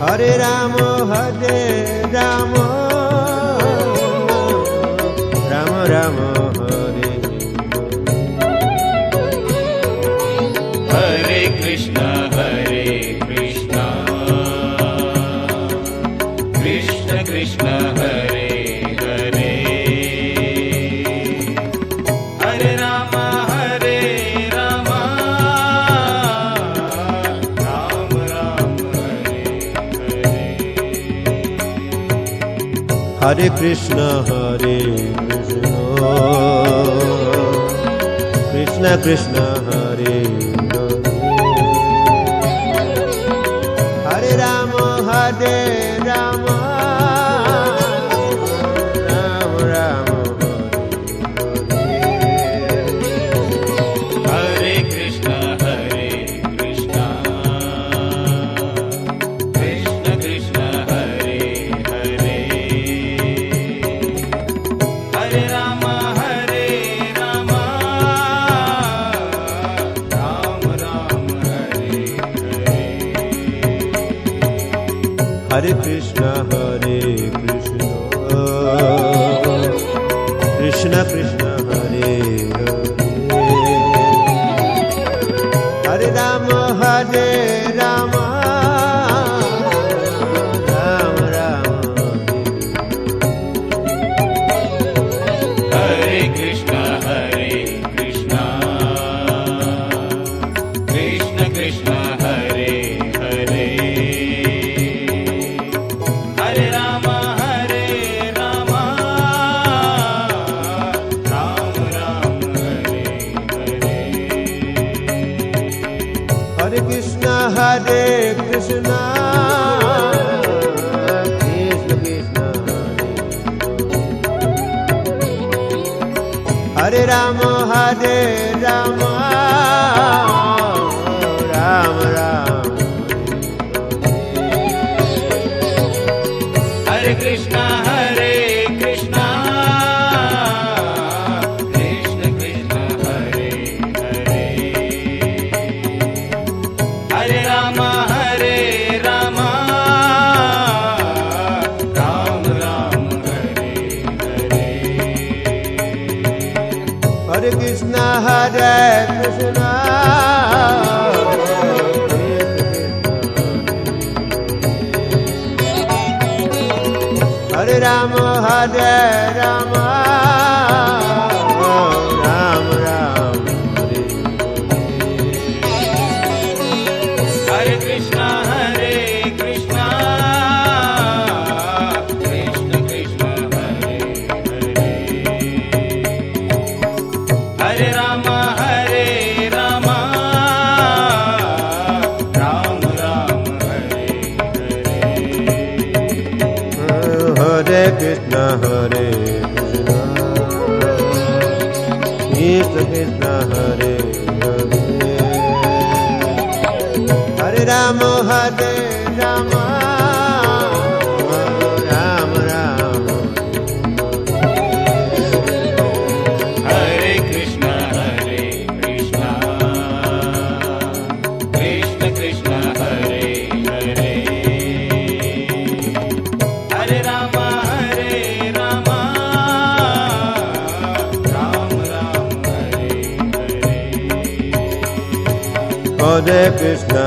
Hare Rama, Rama Rama, Hare Hare Krishna, Krishna Krishna, Hare Hare, Hare Rama, Rama Rama, Hare Hare. Hare Krishna, Krishna Krishna, Hare Hare, Hare Rama, Rama Rama, Hare Krishna, Krishna Krishna, Hare Hare, Hare Rama, Rama Rama, Hare Hare. Hare Krishna, Krishna Krishna, Hare Hare, Hare Rama, Rama Rama, Hare Krishna, Krishna Krishna, Hare Hare, Hare Rama, Rama Rama, Hare Hare. Hare Krishna, Krishna Krishna, Hare Rama, Rama Rama Hare Krishna, Krishna Krishna, Hare Hare, Hare Rama, Rama Rama, Hare Hare. Hare Krishna, Krishna Hare Rama, Rama Rama Hare Krishna, Krishna Krishna, Hare Hare, Hare Rama, Rama Rama, Hare Hare. Hare Krishna, Krishna Krishna, Hare Hare, Hare Rama, Rama Rama Rama, Hare Krishna, Krishna Krishna, Hare Hare, Hare Rama, Rama Rama, Hare Hare. Hare Krishna,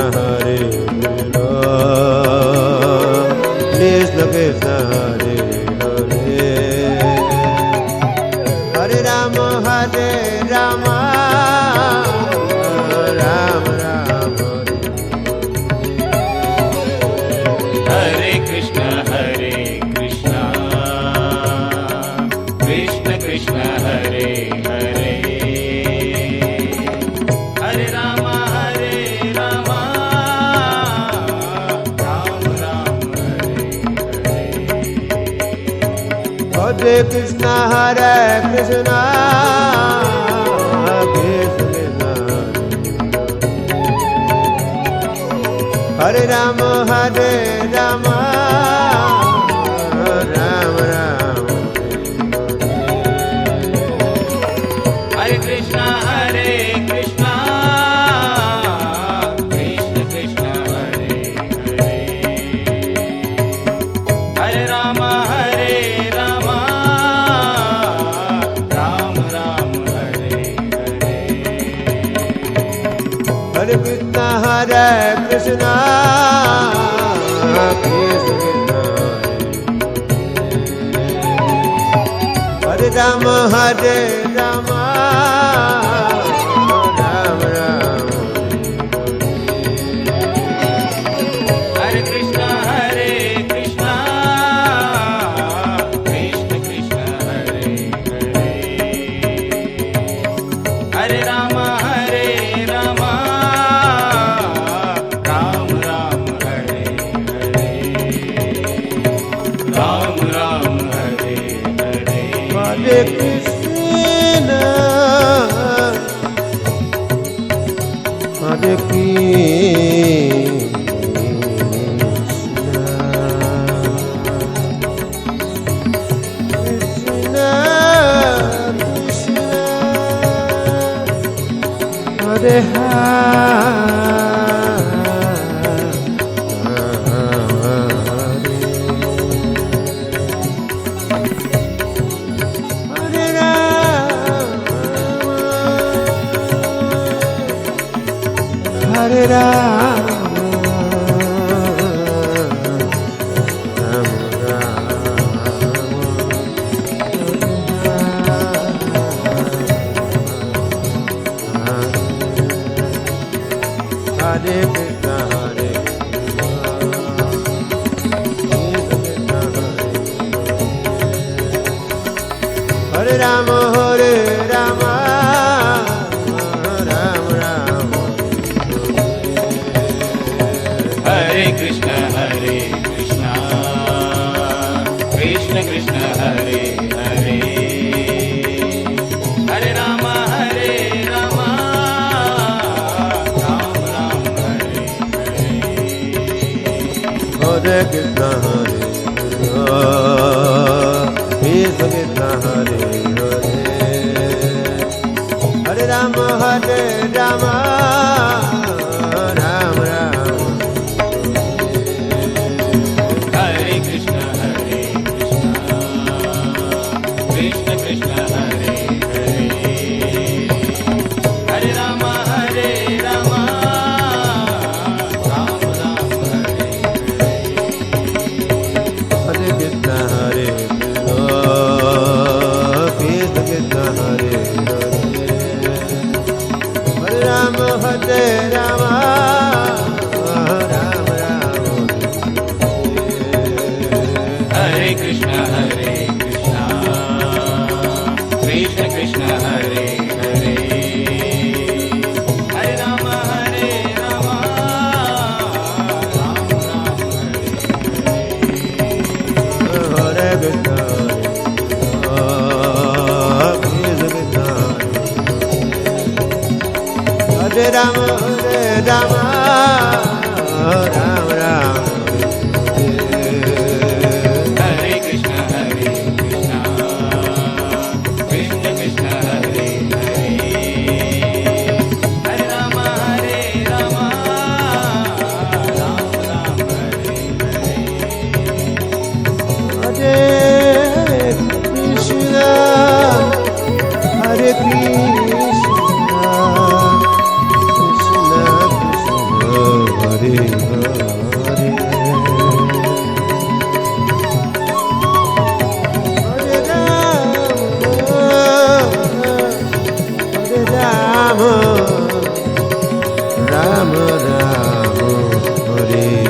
Krishna Krishna, Hare Hare, Hare Rama, Rama Rama Rama, Hare Krishna, Krishna Krishna, Hare Hare, Hare Rama, Rama Rama, Hare Hare. Hare Krishna, Krishna Krishna, Hare Rama, Rama Rama Rama, Hare Krishna, Krishna Krishna, Hare Hare, Hare Krishna, Krishna Krishna Hare Rama, Hare Rama, Rama Rama Hare Krishna, Krishna Krishna, Hare Hare. Hare Rama, Hare Rama, Ram Ram, Hare Hare. Ram Ram, Hare Hare. Hare Krishna, Hare Krishna, Krishna Krishna, Hare Hare Rama, Rama Hare Krishna, Hare Rama, Hare Rama, Rama Rama. Hare Krishna, Krishna Krishna, Hare Hare. Hare Rama, Ram Ram, Hare Hare. Hare Krishna, Krishna Krishna, Hare Hare. Hare Rama, Hare Rama, Rama Rama. Hare Krishna, Krishna Krishna, Hare Hare. Hare Rama, Ram Ram, Hare Hare. Hare Krishna, Krishna Krishna, Hare Hare. Hare Rama, Hare Rama, Rama Rama. Hare Krishna, Krishna Krishna, Hare Hare. Hare Rama, Ram Ram, Hare Hare. Hare Krishna, Krishna Krishna, Hare Rama, Rama Rama. Hare Krishna, Krishna Krishna, Hare Hare. Hare Rama, Ram Ram, Hare Hare. Hare Krishna, Hare Krishna, Krishna Krishna, Hare Hare. Hare Rama, Rama Rama, Hare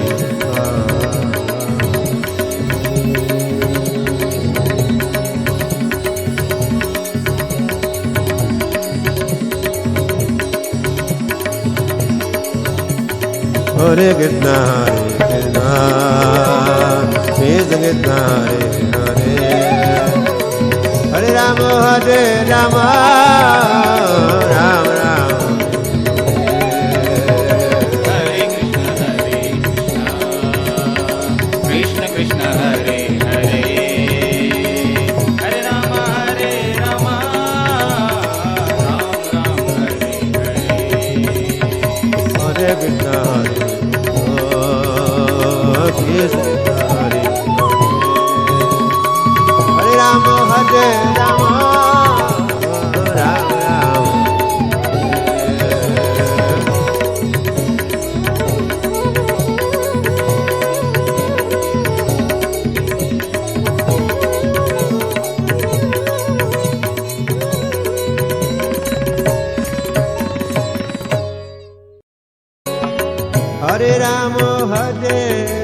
Hare Krishna, Krishna Krishna, Hare Hare. Hare Rama, Hare Rama, Rama Rama. Hare Krishna, Krishna Krishna, Hare Hare. Hare Rama, Ram Ram, Hare Hare. Hare Krishna, Krishna Krishna, Hare Hare. Hare Rama, Hare Rama, Rama Rama.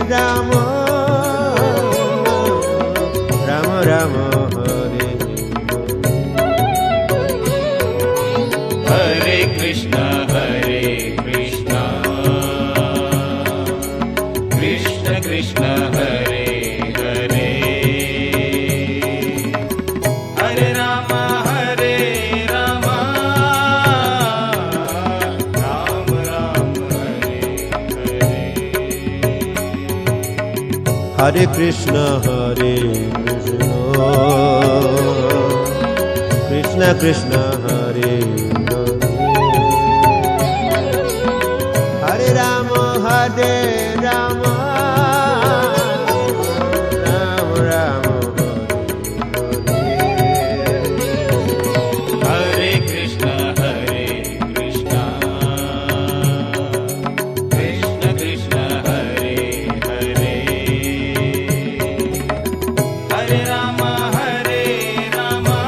Ram, Ram Ram Hare. Hare Krishna, Krishna Krishna, Hare Hare. Hare Rama, Rama Rama, Hare Hare. Hare Krishna, Krishna Krishna, Hare Hare. Hare Rama, Rama, Ram Ram, Hare Hare. Hare Krishna, Krishna Krishna, Hare Hare. Hare Rama, Rama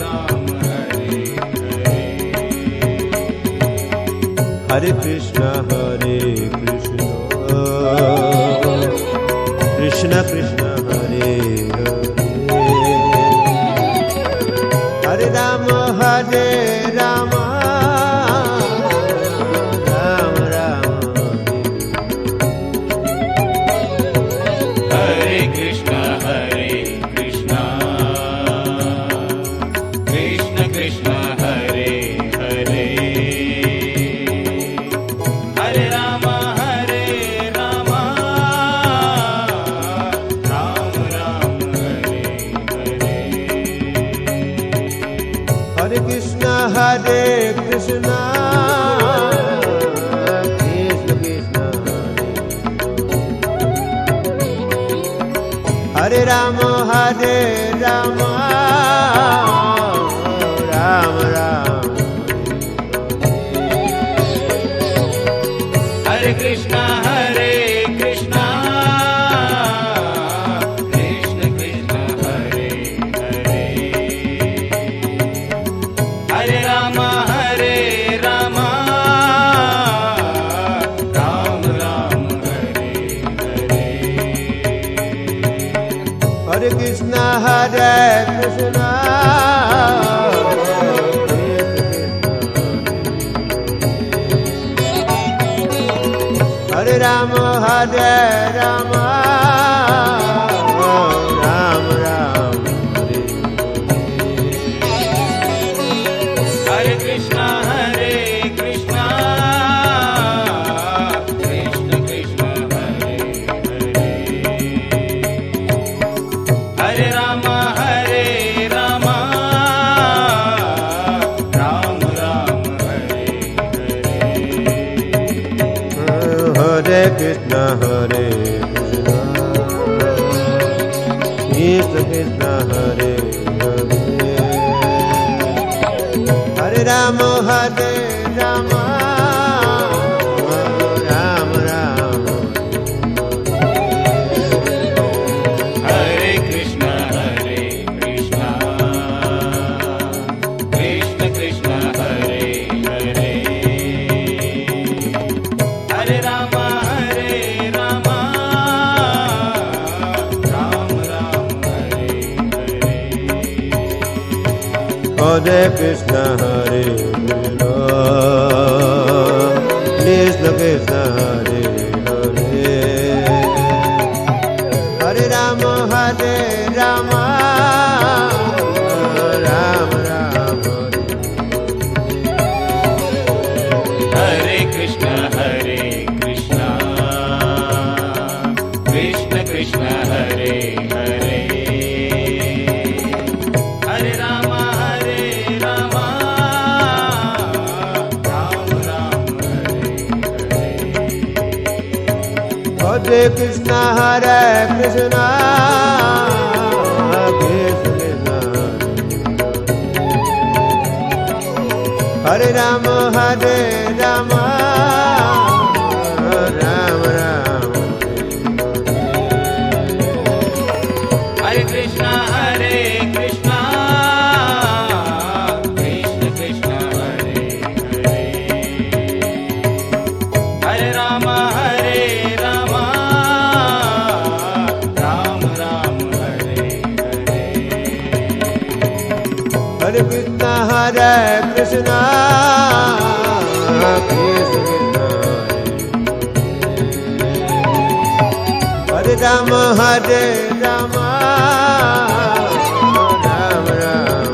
Ram Hare Hare. Hare Krishna, Krishna Krishna, Hare Hare. Hare Rama, Rama, Ram Ram, Hare Krishna, Krishna Krishna, Hare Hare. Hare Rama, Rama Ram Hare Hare. Hare Krishna, Krishna Krishna, Hare Rama, Rama, Ram Ram. Hare Krishna, Krishna Krishna, Hare Hare. Hare Rama, Rama Ram Hare Hare. Hare Krishna, Krishna Hare Rama, Rama, Ram Ram, Hare Krishna, Krishna Krishna, Hare Hare. Hare Rama, Rama Ram Hare Hare. Hare Krishna, Krishna Krishna, Hare Hare. Hare Rama, Rama, Ram Ram. Hare Krishna, Krishna Krishna, Hare Hare. Hare Rama, Rama Ram Hare Hare. Hare Krishna, Krishna Krishna, Hare Hare. Hare Rama, Rama, Ram Ram. Hare Krishna, Krishna Krishna, Hare Hare. Hare Rama, Rama Ram Hare Hare. Hare Krishna, Krishna Krishna, Hare Rama, Rama, Ram Ram. Hare Krishna, Krishna Krishna, Krishna, Hare Hare. Hare Rama, Ram Ram, Hare Hare. Hare Krishna, Krishna Krishna, Hare Rama, Rama Ram.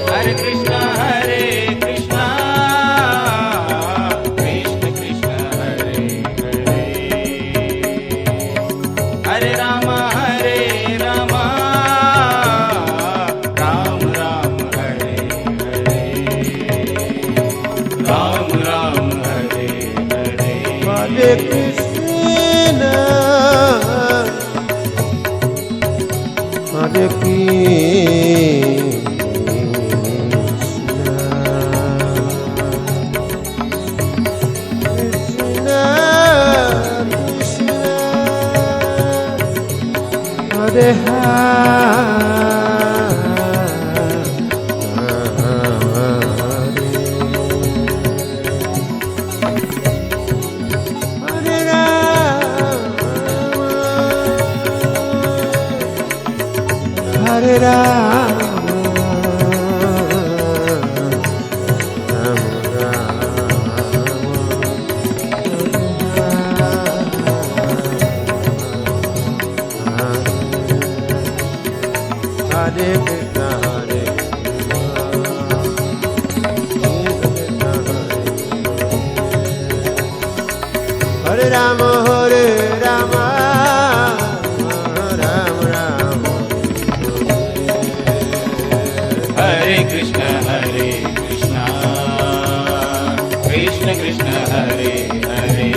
Hare Krishna, Krishna Krishna, Hare Hare. Hare Rama, Ram Ram, Hare Hare. Ram Ram, Hare Hare. Hare Krishna, Hare Krishna, Krishna Krishna, Hare Hare Rama, Hare Krishna, Hare Rama, Hare Rama, Rama Rama. Hare Krishna, Krishna Krishna, Hare Hare.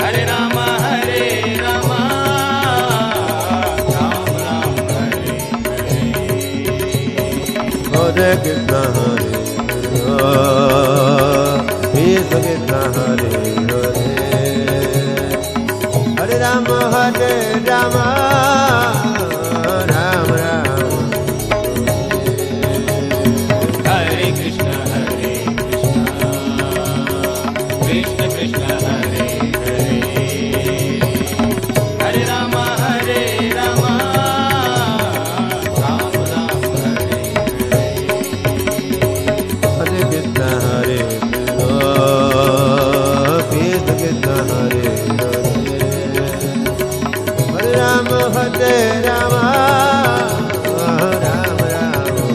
Hare Rama, Ram Ram, Hare Hare. Hare Krishna, Krishna Hare Hare, Hare Rama, Rama Rama. Hare Krishna, Krishna Krishna, Hare Hare. Hare Rama, Ram Ram, Hare Hare. Hare Krishna, Krishna Krishna, Hare Hare, Hare Rama, Rama, Rama Rama.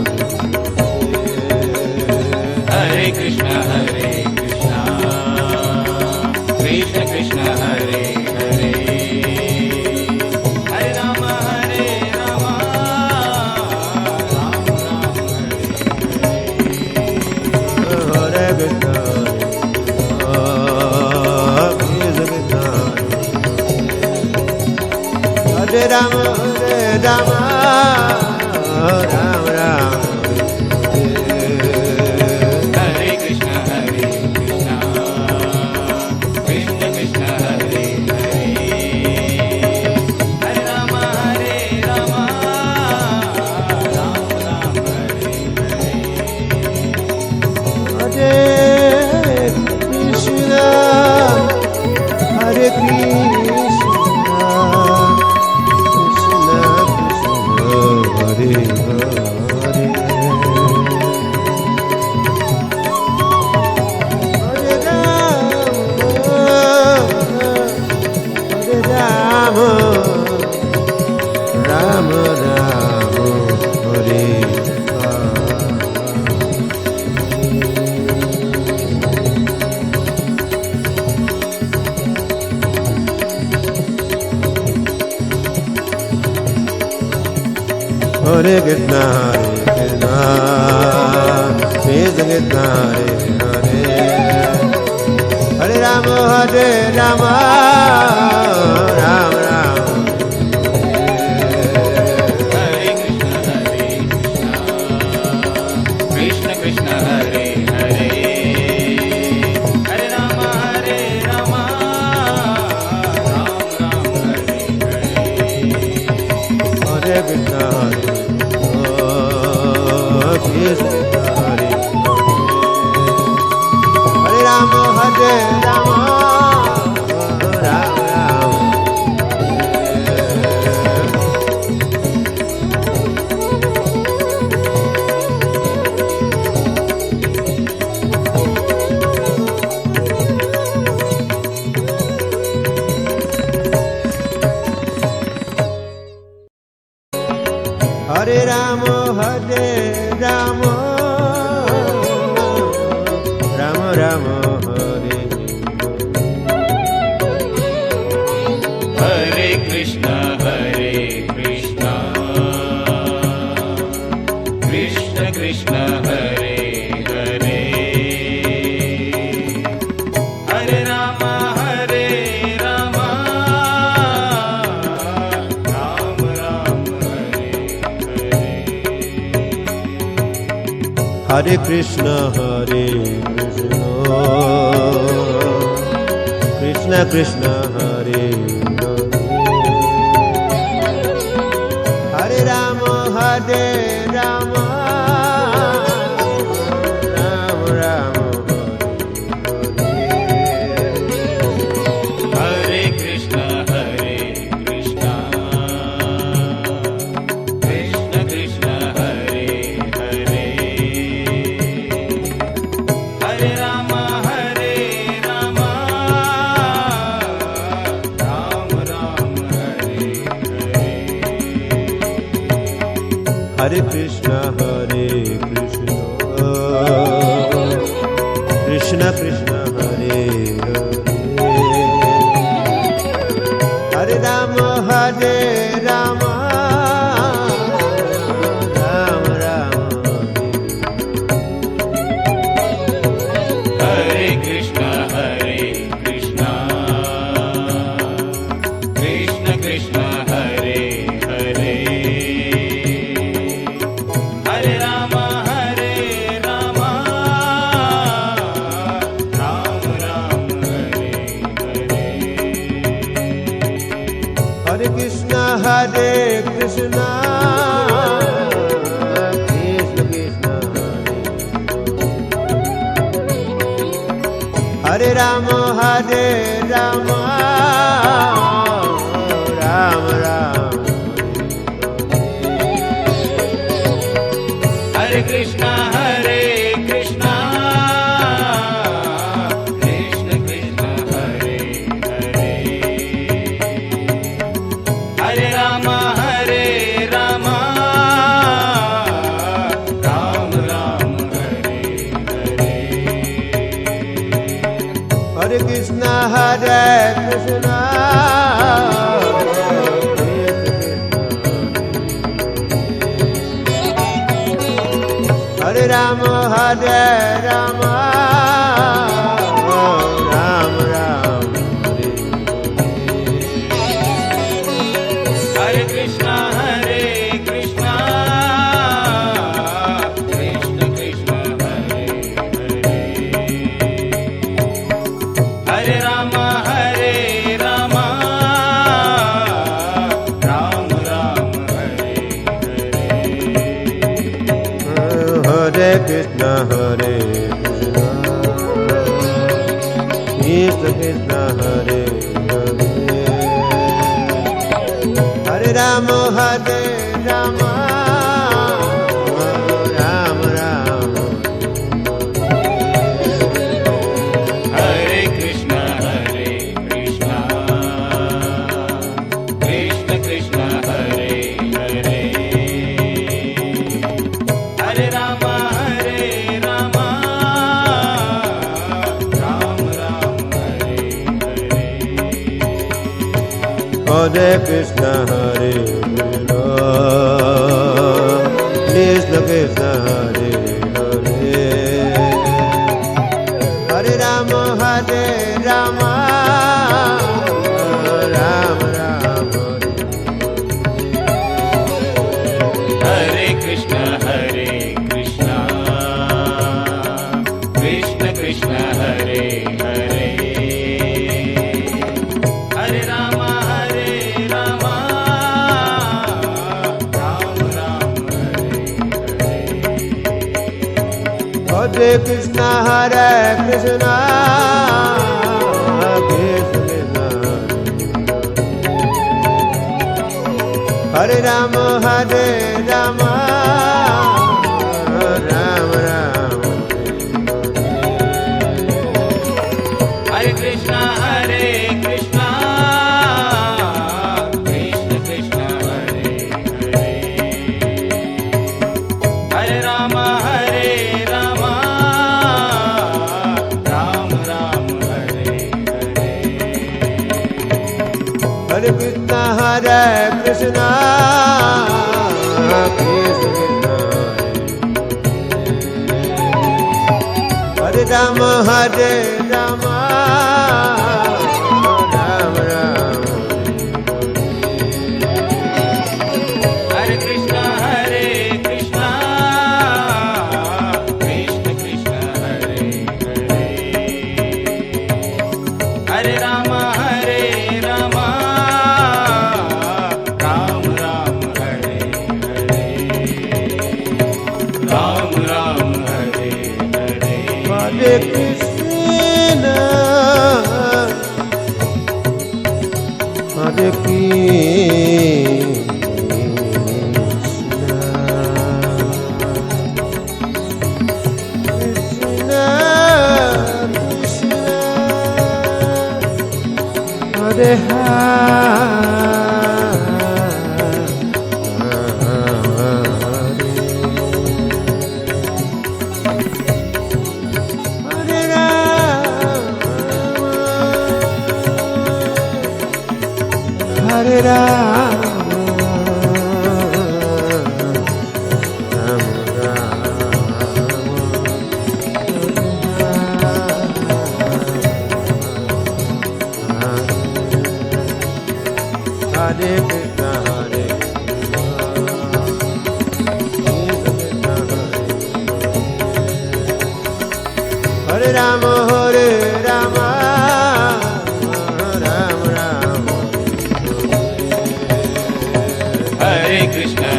Hare Krishna, Krishna Krishna, Hare Hare. Hare Rama, Ram Ram, Hare Hare Krishna, Krishna Krishna, Hare Rama, Rama, Rama Rama. Hare Krishna, Krishna Krishna, Hare Hare. Hare Rama, Ram Ram, Hare Hare. Hare Krishna, Hare Krishna, Krishna Krishna, Hare Hare, Hare Rama, Rama Rama, Hare Hare Krishna, Krishna Krishna, Hare Hare, Hare Rama, Rama Rama. Hare Krishna, Krishna Krishna, Hare Hare. Hare Rama, Ram Ram, Hare Hare. Hare Krishna, Krishna Hare Hare, Hare Rama, Rama Rama. Hare Rama, Hare Rama, Rama Rama, Hare Hare Krishna, Krishna Krishna, Hare Hare, Hare Rama, Rama Rama, Hare Hare. Hare Krishna, Krishna Krishna, Hare Hare, Hare Rama, Rama, Rama Rama, Hare Krishna, Krishna Krishna, Hare Hare, Hare Rama, Rama Rama, Hare Hare. Hare Krishna, Krishna Krishna, Hare Hare, Hare Rama, Rama, Rama Rama, Hare Krishna, Krishna Krishna, Hare Hare, Hare Rama, Rama Rama, Hare Hare. Hare Krishna, Krishna Krishna, Hare Rama, Rama, Rama Rama, Hare Krishna, Krishna Krishna, Hare Hare, Hare Rama, Rama Rama, Hare Hare. Hare Krishna, Krishna Hare Rama, Rama, Rama Rama, Hare Krishna, Krishna Krishna, Hare Hare, Hare Rama, Rama Rama, Hare Hare. Hare Krishna, Krishna Krishna, Hare Hare, Hare Rama, Rama, Rama Rama, Hare Krishna, Krishna Krishna, Hare Hare, Hare Rama, Rama Rama, Hare Hare. Hare Krishna, Krishna Krishna, Hare Hare, Hare Rama, Rama, Rama Rama, Hare Krishna, Krishna Krishna, Hare Hare, Hare Rama, Rama Rama, Hare Hare. Hare Hare Krishna Krishna Hare Rama Rama Rama Hare Krishna Krishna Krishna Hare Hare Hare Rama Rama Rama Rama Hare Hare Hare Krishna Krishna Hare Rama Rama Rama Rama Hare Krishna Krishna Krishna Hare Hare Hare Rama Rama Rama Rama Hare Hare Ram Ram Hare Hare Hare Krishna Hare Krishna Krishna Hare Hare Rama Hare Krishna Hare Rama Rama Rama Hare Krishna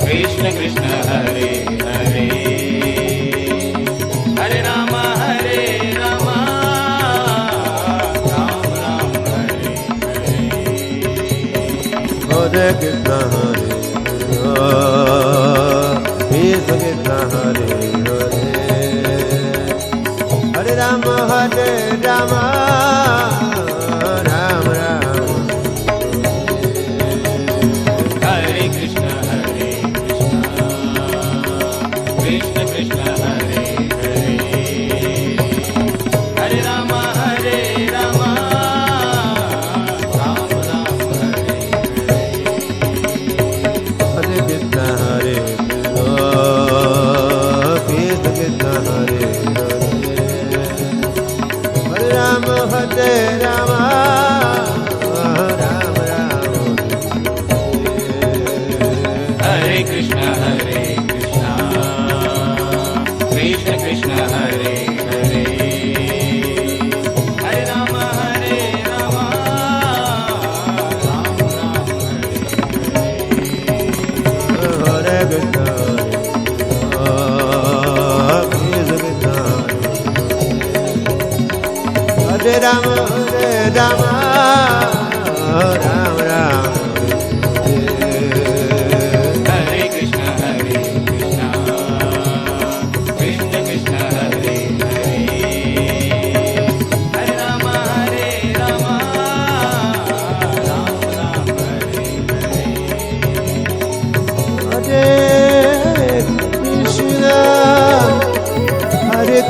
Krishna Krishna Hare Hare Hare Rama Rama Rama Rama Hare Hare Hare Krishna Krishna Hare Hare Hare Rama Rama Rama Rama Hare Krishna Krishna Krishna Hare Hare Hare Rama Rama Rama Rama Hare Hare Krishna Krishna Hare Hare Rama Rama Rama Rama Hare Krishna Krishna Krishna Hare Hare Hare Rama Rama Rama Rama Hare Hare Krishna Hare Rama Rama Rama Rama Hare Krishna Krishna Krishna Hare Hare Hare Rama Rama Rama Rama Hare Hare Hare Krishna Hare Krishna Krishna Krishna Hare Hare Hare Rama Rama Rama Hare Hare Krishna Krishna Hare Hare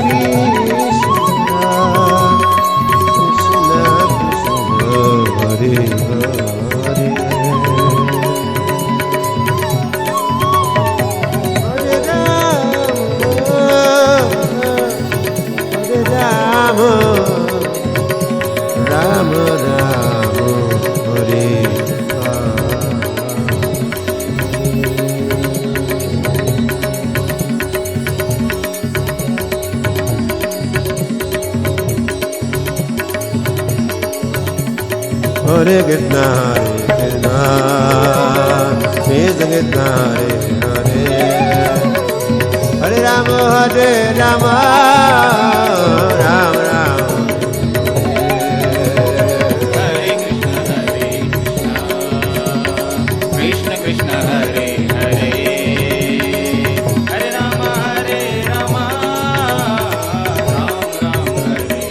Rama Hare Rama Rama Rama Hare Krishna Krishna Hare Hare Hare Rama Rama Hare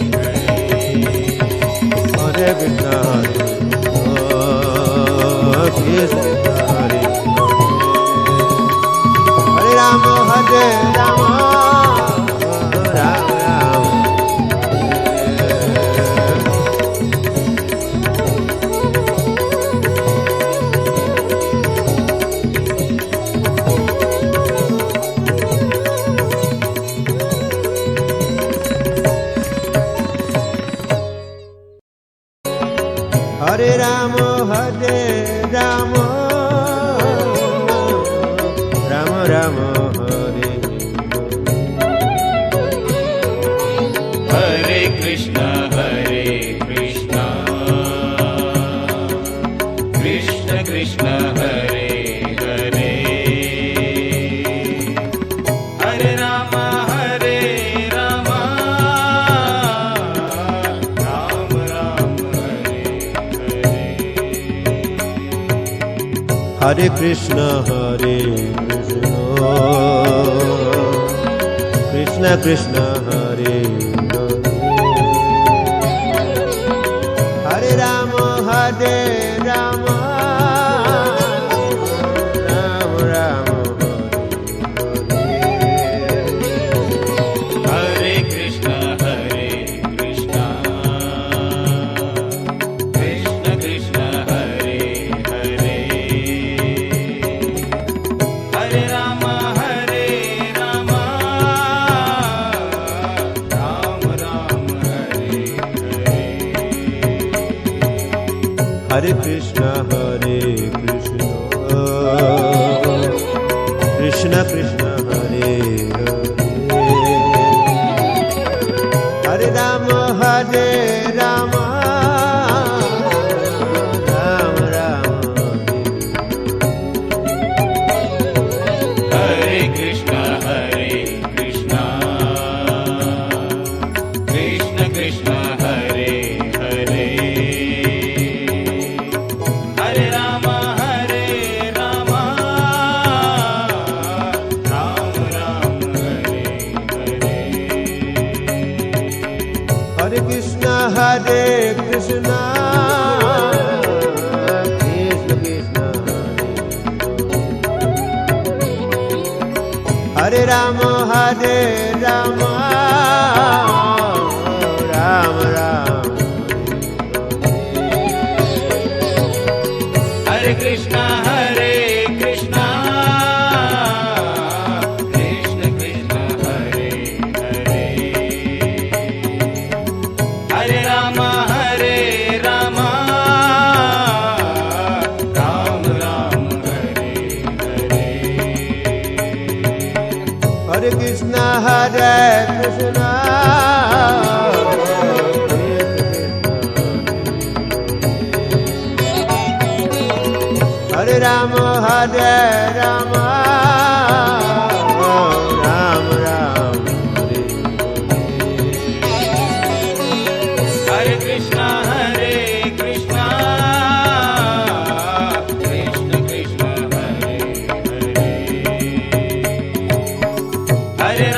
Hare Hare Krishna Krishna Hare Hare Rama Hare Rama Rama Rama Hare Rama Hare Rama Rama Rama Hare Hare Krishna Krishna Krishna Hare Hare Hare Rama Rama Rama Hare Hare Hare Krishna Krishna Krishna Hare Hare Hare Rama Rama Rama Rama Hare Krishna Krishna Krishna Hare Hare Hare Rama Rama Rama Hare Hare Hare Krishna Krishna Krishna Hare Hare Hare Rama Rama Rama Rama Hare Krishna Krishna Krishna Hare Hare Hare Rama Rama Rama Hare Hare Hare Krishna Krishna Krishna Hare Rama Rama Rama Rama Hare Krishna Krishna Krishna Hare Hare Hare Rama Rama Rama Hare Hare Hare Krishna Krishna Hare Rama Rama Rama Rama Hare Krishna Krishna Krishna Hare Hare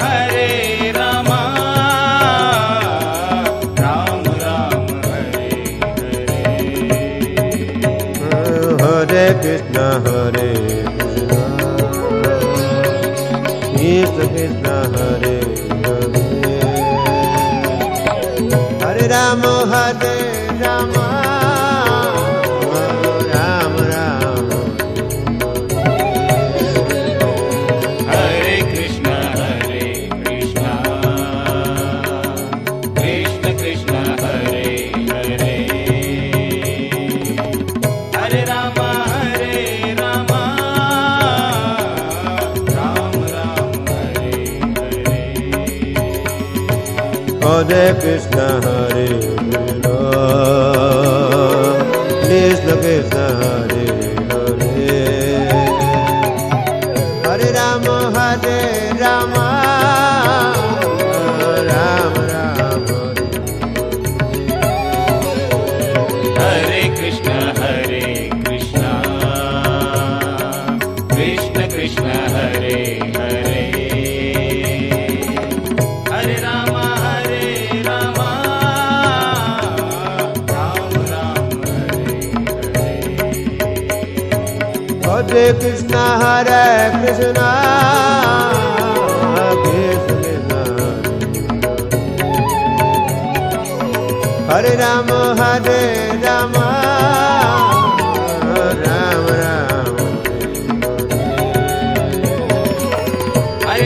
Hare Rama Rama Rama Hare Hare Hare Krishna Krishna Krishna Hare Hare Hare Rama Rama Rama Rama Hare Krishna Krishna Krishna Hare Hare Hare Rama Rama Rama Hare Hare Hare Krishna Krishna Krishna Hare Hare Hare Rama Rama Ram Ram Hare Krishna Krishna Krishna Hare Hare Hare Rama Rama Ram Hare Hare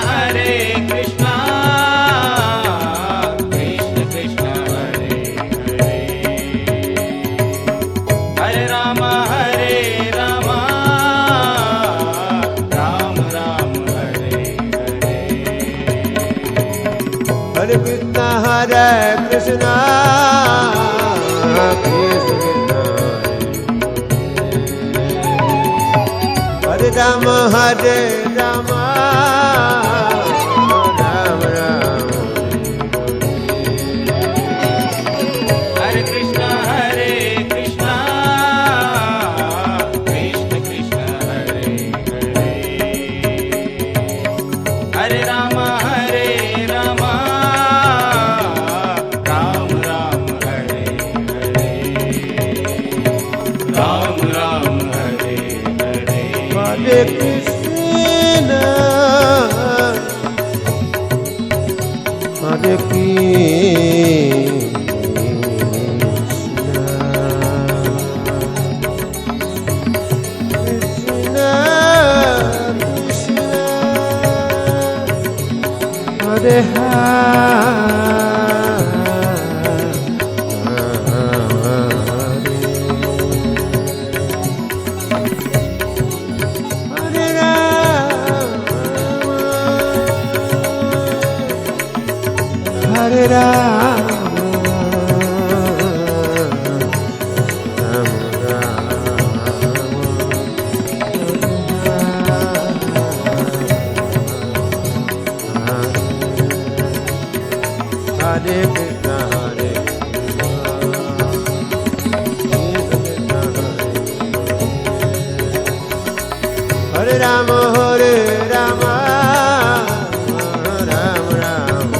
Hare Krishna Krishna Hare Rama Ram Ram Hare Krishna Krishna Krishna Hare Hare Hare Rama Rama Ram Hare Hare Hare Krishna Krishna Hare Rama Ram Ram Hare Krishna Krishna Krishna Hare Hare Hare Rama Rama Ram Hare Hare Ram Hare Hare Hare Krishna Hare Krishna Krishna Hare Hare Rama Hare Krishna Hare Rama Ram Ram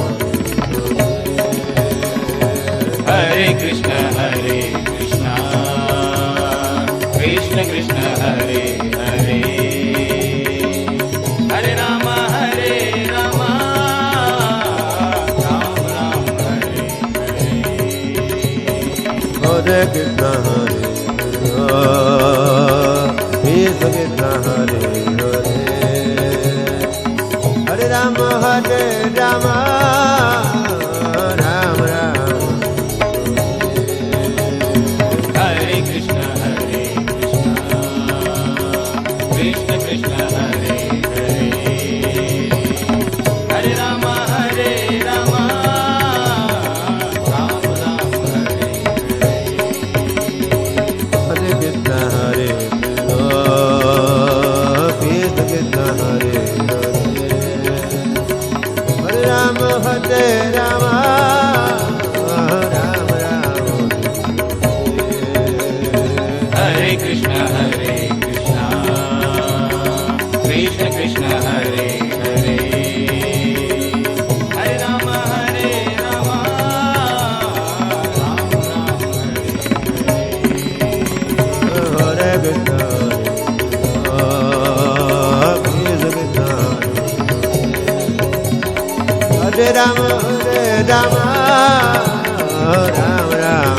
Hare Krishna Krishna Krishna Hare Hare Hare Rama Rama Ram Hare Hare Hare Krishna Krishna Hare Hare Hare Rama Ram Ram Hare Krishna Krishna Krishna Hare Hare Hare Rama Rama Ram Hare Hare Krishna Krishna Hare Hare Rama Ram Ram Hare Krishna Krishna Krishna Hare Hare Hare Rama Rama Ram Hare Hare Krishna Hare Rama Ram Ram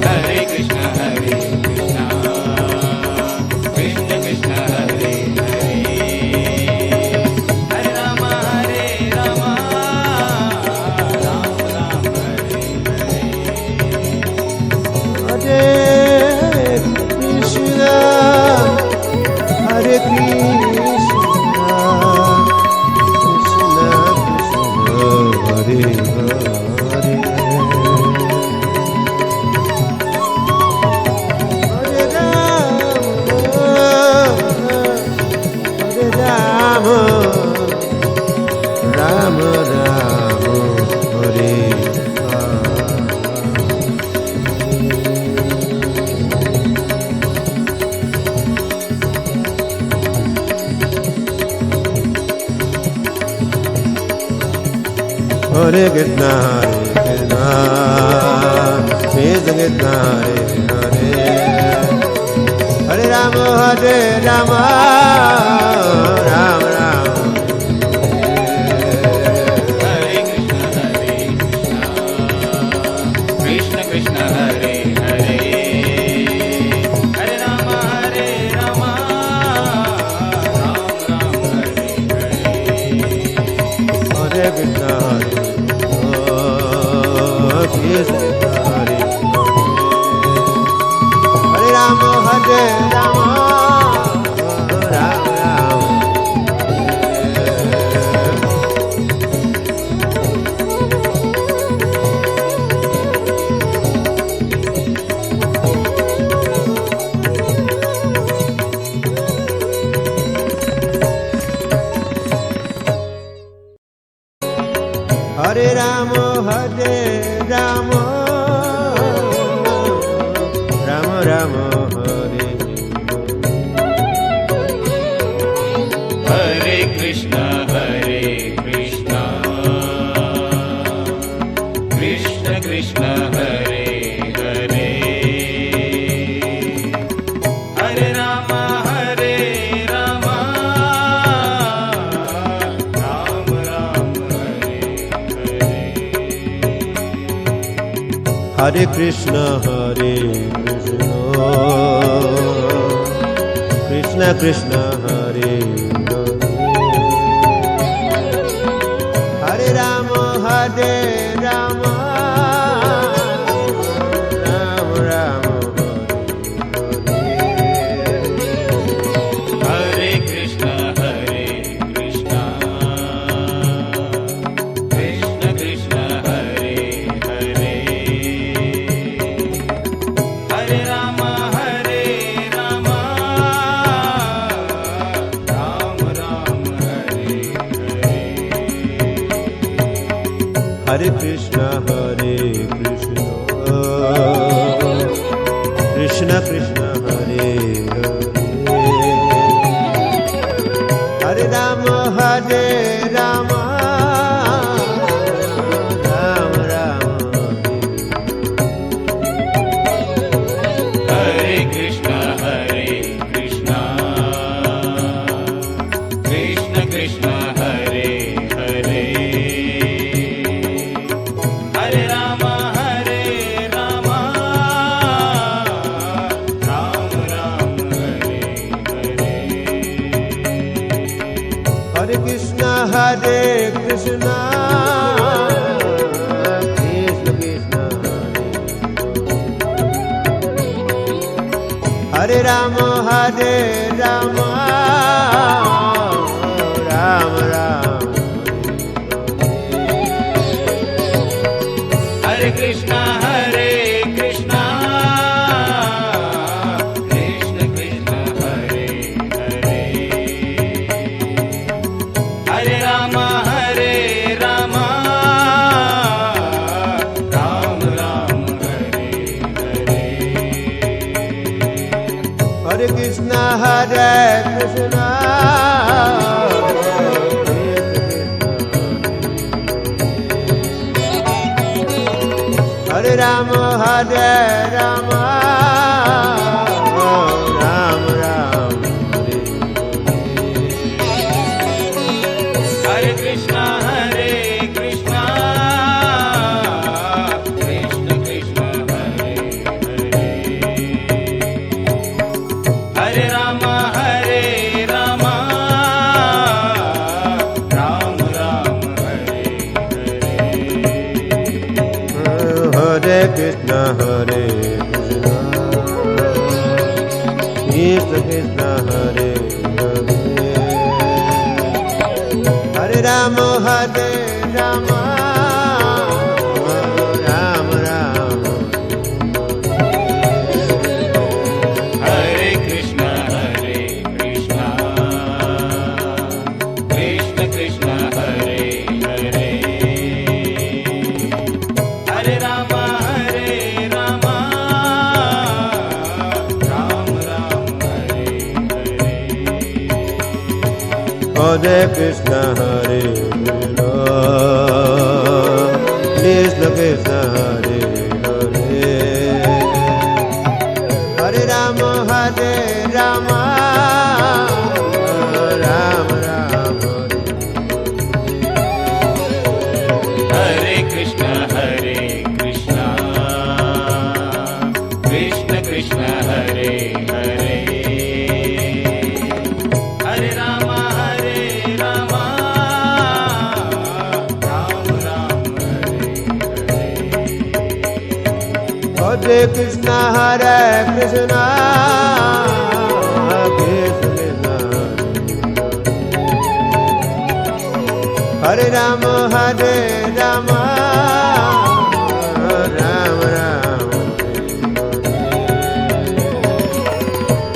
Hare Krishna Krishna Krishna Hare Hare Hare Rama Rama Ram Hare Hare Hare Krishna Hare Krishna Krishna Krishna Hare Hare Ram Ram Hare Hare Krishna Krishna Krishna Hare Hare Rama Hare Rama Ram Ram Krishna Krishna Hare Hare Hare Rama Hare Rama Ram Ram Hare Hare Hare Krishna Krishna Hare Hare Rama Hare Rama Ram Ram Hare Rama Hare Rama Rama Rama Hare Hare Krishna Krishna Krishna Hare Hare Hare Rama Hare Rama Ram Ram Hare Hare Hare Krishna Krishna Krishna Hare Hare Rama Hare Rama Ram Ram Hare Krishna Krishna Krishna Hare Hare Hare Rama Hare Rama Ram Ram Hare Hare Hare Krishna Krishna Krishna Hare Hare Rama Hare Rama Ram Ram Hare Krishna Krishna Krishna Hare Hare Hare Rama Hare Rama Ram Ram Hare Hare Hare Krishna Krishna Krishna Hare Rama Hare Rama Ram Ram Hare Krishna Krishna Krishna Hare Hare Hare Rama Hare Rama Ram Ram Hare Hare Hare Krishna Krishna Hare Rama Hare Rama Ram Ram Hare Krishna Krishna Krishna Hare Hare Hare Rama Hare Rama Ram Ram Hare Hare Hare Krishna Krishna Krishna Hare Hare Rama Hare Rama Ram Ram Hare Krishna Krishna Hare Krishna, Hare Krishna, Krishna Krishna, Hare Hare, Hare Rama, Hare Rama, Rama Rama, Hare Krishna, Krishna Krishna, Hare Hare, Hare Rama, Rama Rama, Hare Hare. Hare Krishna, Hare Krishna, Krishna Krishna, Hare Rama, Hare Rama, Rama Rama,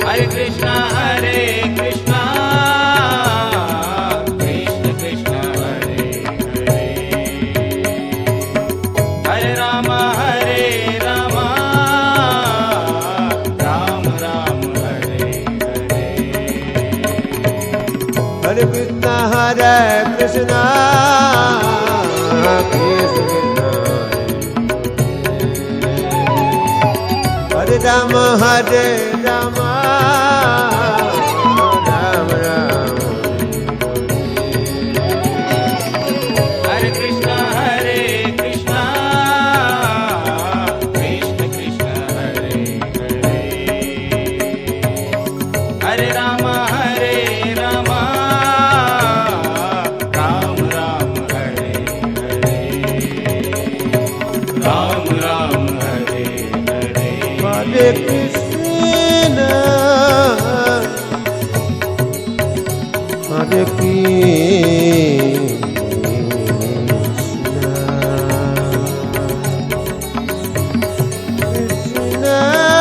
Hare Krishna, Krishna Krishna, Hare Hare, Hare Rama, Rama Rama, Hare Hare. Hare Krishna, Hare Krishna, Krishna Krishna, Hare Rama, Hare Rama, Rama Rama, Hare Krishna, Krishna Krishna, Hare Hare, Hare Rama, Rama Rama, Hare Hare, Ram Ram, Hare Hare. Hare Krishna, Hare Krishna, Krishna Krishna,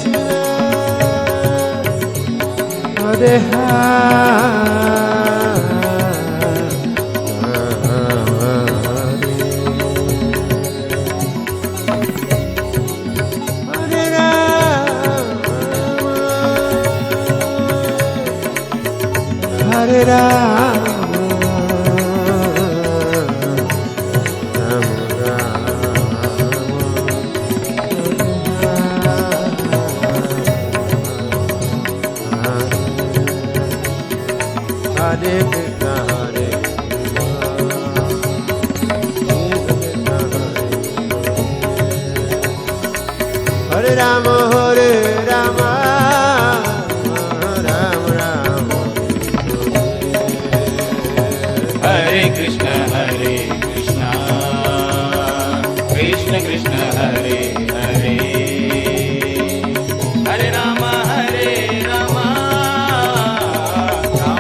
Hare Hare Rama, Rama Rama, Hare Krishna, Hare Krishna, Hare Rama, Hare Rama, Rama Rama, Hare Krishna, Krishna Krishna, Hare Hare, Hare Rama, Rama Rama, Hare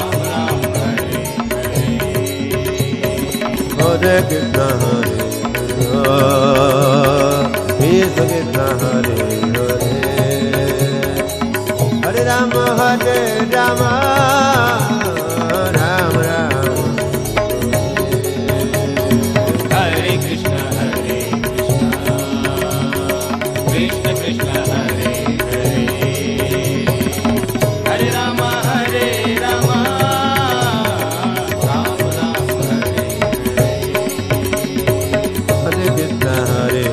Hare. Hare Krishna, Hare Krishna, Krishna Hare Hare, Hare Rama, Hare Rama, Rama Rama, Hare Krishna, Krishna Krishna, Hare Hare, Hare Rama, Rama Rama, Hare Hare Krishna, Hare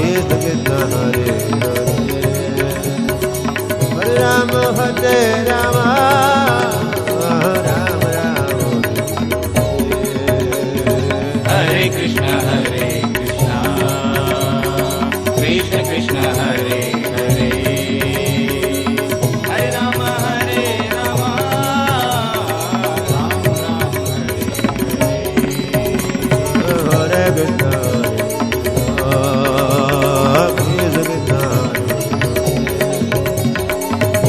Krishna, Krishna Hare Hare, Hare Rama, Hare Rama, Rama Rama, Hare Krishna, Krishna Krishna, Hare Hare, Hare Rama, Rama Rama, Hare Krishna, Krishna Krishna,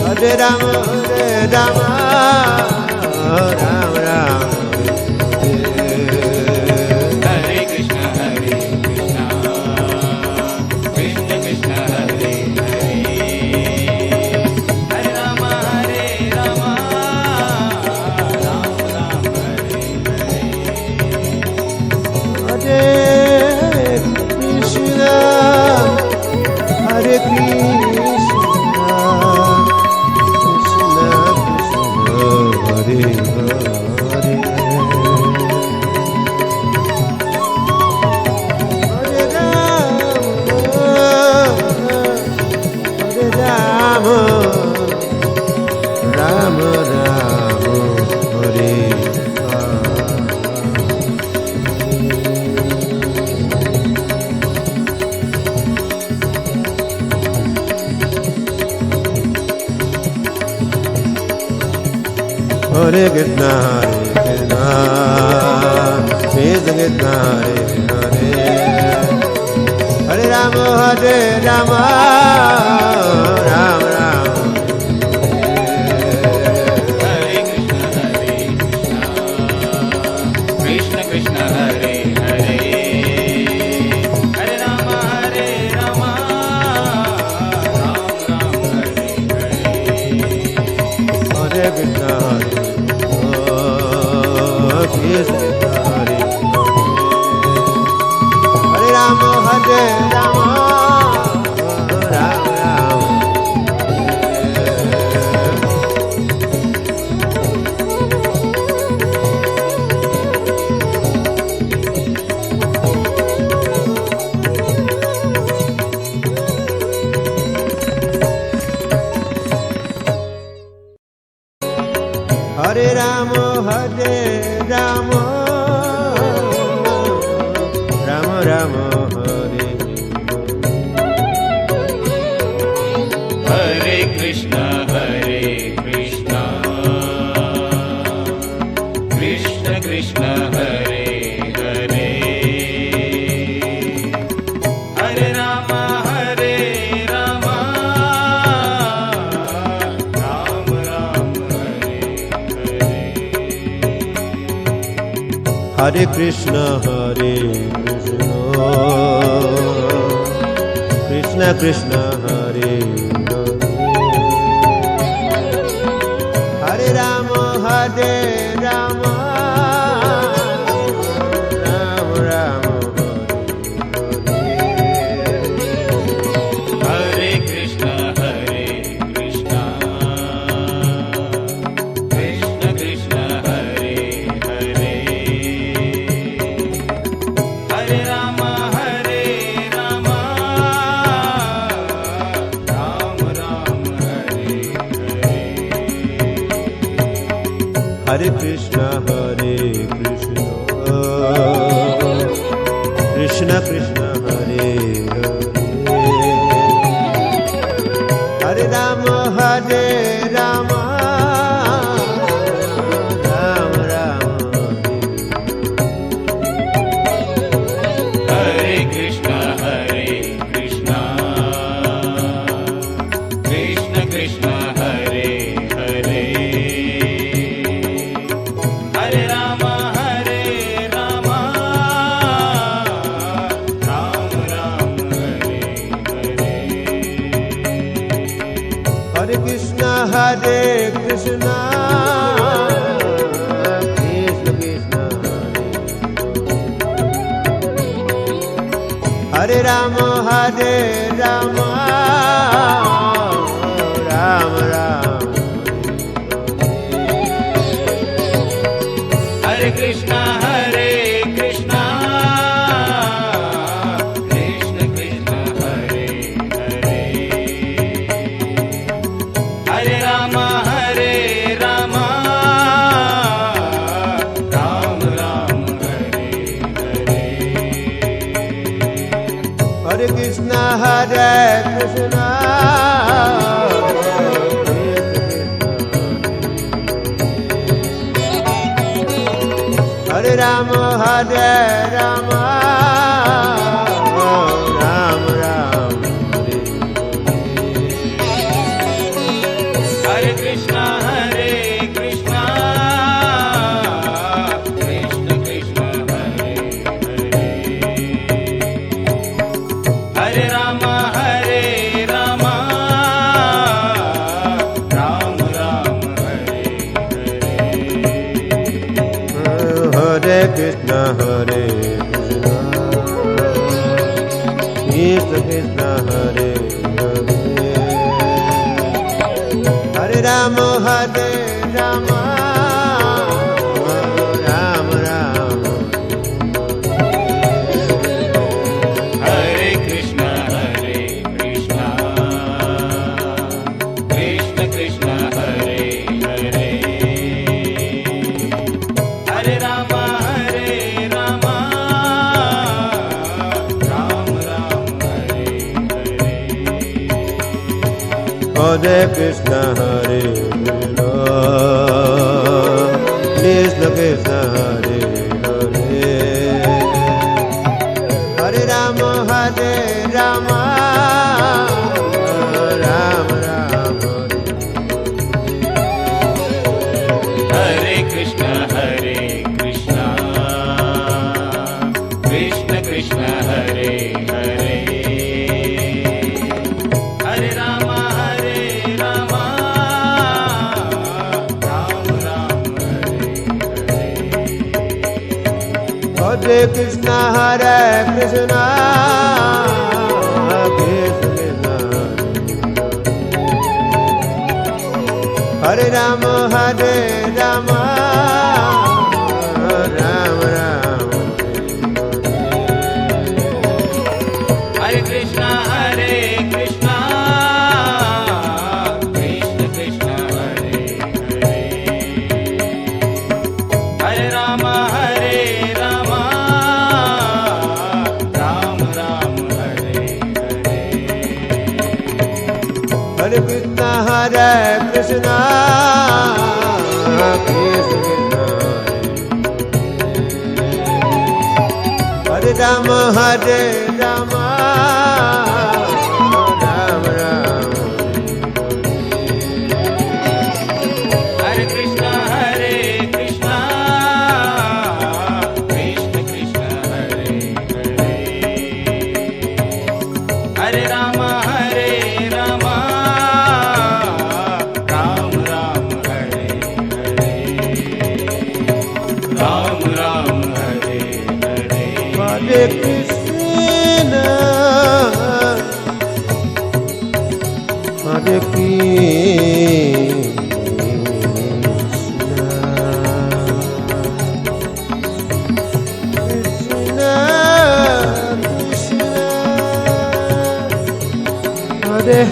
Hare Rama, Hare Rama, Rama Rama, Hare Krishna, Krishna Krishna, Hare Hare, Hare Rama, Rama Rama, Hare Hare. Hare Krishna, Krishna Hare Krishna, Krishna Krishna, Hare Hare, Hare Rama, Hare Rama, Rama Rama, Hare Krishna, Krishna Krishna, Hare Hare, Hare Rama, Ram Ram, Hare Hare. Hare Krishna, Krishna Hare Hare Rama, Hare Rama, Rama Rama. Hare Rama, Hare Rama, Rama Rama, Hare Hare Krishna, Krishna Krishna, Hare Hare, Hare Rama, Rama Ram, Hare Hare. Hare Krishna, Krishna Krishna, Hare Hare, Hare Rama, Rama, Rama Rama, Hare Krishna, Krishna Krishna, Hare Hare, Hare Rama, Ram Ram, Hare Hare. Hare Krishna, Krishna Krishna, Hare Hare, Hare Rama, Rama, Rama Rama, Hare Krishna, Krishna Krishna, Hare Hare, Hare Rama, Ram Ram, Hare Hare. Hare Krishna, Krishna Krishna, Hare Rama, Rama, Rama Rama, Hare Krishna, Krishna Krishna, Hare Hare, Hare Rama, Ram Ram, Hare Hare. Hare Krishna, Krishna Hare Rama, Rama, Rama Rama, Hare Krishna, Krishna Krishna, Hare Hare, Hare Rama, Ram Ram, Hare Hare. Hare Krishna, Krishna Krishna, Hare Hare, Hare Rama, Rama, Rama Rama, Hare Krishna, Krishna Krishna, Hare Hare, Hare Krishna, Hare Krishna, Krishna Krishna, Hare Hare, Hare Rama, Hare Rama, Rama Rama, Hare Krishna, Hare Krishna, Krishna Krishna, Hare Hare, Hare Rama, Hare Rama, Rama Rama, Hare Hare. Hare Krishna, Hare Krishna, Krishna Krishna, Hare Rama, Hare Rama, Rama Rama, Hare Krishna, Hare Krishna, Krishna Krishna, Hare Hare, Hare Rama, Hare Rama, Rama Rama, Hare Hare. Hare Krishna, Hare Krishna, Krishna Krishna, Hare Rama, Hare Rama, Rama Rama, Hare Krishna, Hare Krishna, Krishna Krishna, Hare Hare, Hare Rama, Hare Rama, Ram Ram, Hare Hare, Ram Ram, Hare Hare. Hare Krishna, Hare Krishna, Krishna Krishna, Hare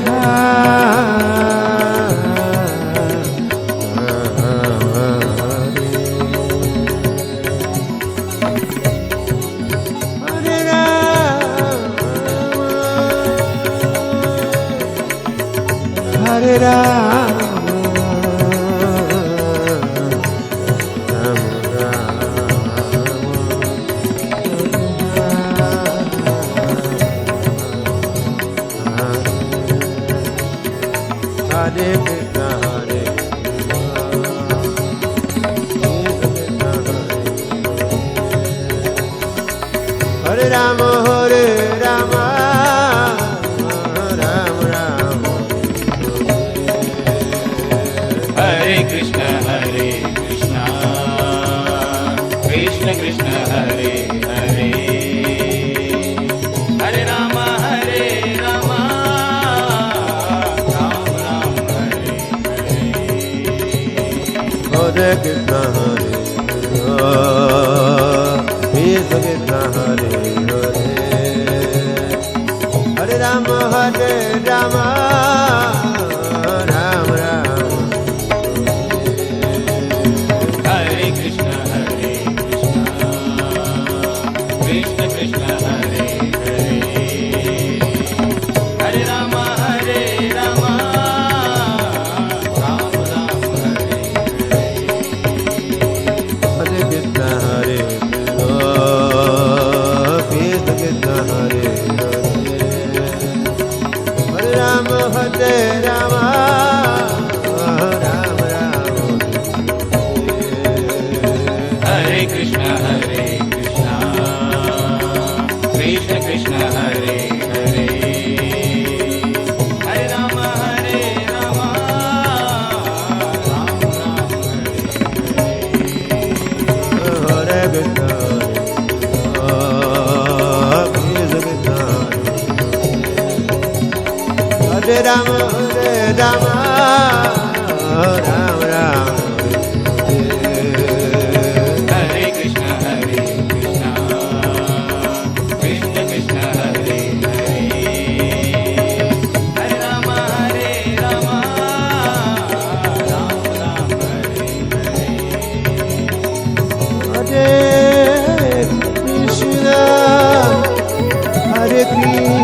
Hare Rama, Rama Rama, Hare Krishna, Hare Krishna, Hare Rama, Hare Rama, Rama Rama, Hare Krishna, Hare Krishna, Krishna Krishna, Hare Hare, Hare Rama, Hare Rama, Ram Ram, Hare Hare. Hare Krishna, Hare Krishna, Krishna Hare Hare, Hare Rama, Hare Rama, Rama Rama, Hare Krishna, Hare Krishna, Krishna Krishna, Hare Hare, Hare Rama, Hare Rama, Ram Ram, Hare Hare. Hare Krishna, Hare Krishna, Krishna Hare Hare, Hare Rama, Hare Rama, Rama Rama, Hare Krishna, Hare Krishna, Krishna Krishna, Hare Hare, Hare Rama, Hare Rama, Ram Ram, Hare Hare. Hare Krishna, Krishna Krishna, Hare Rama, Hare Rama, Rama Rama, Hare Krishna, Hare Krishna, Krishna Krishna, Hare Hare, Hare Rama, Hare Rama, Ram Ram, Hare Hare. Hare Krishna, Hare Krishna,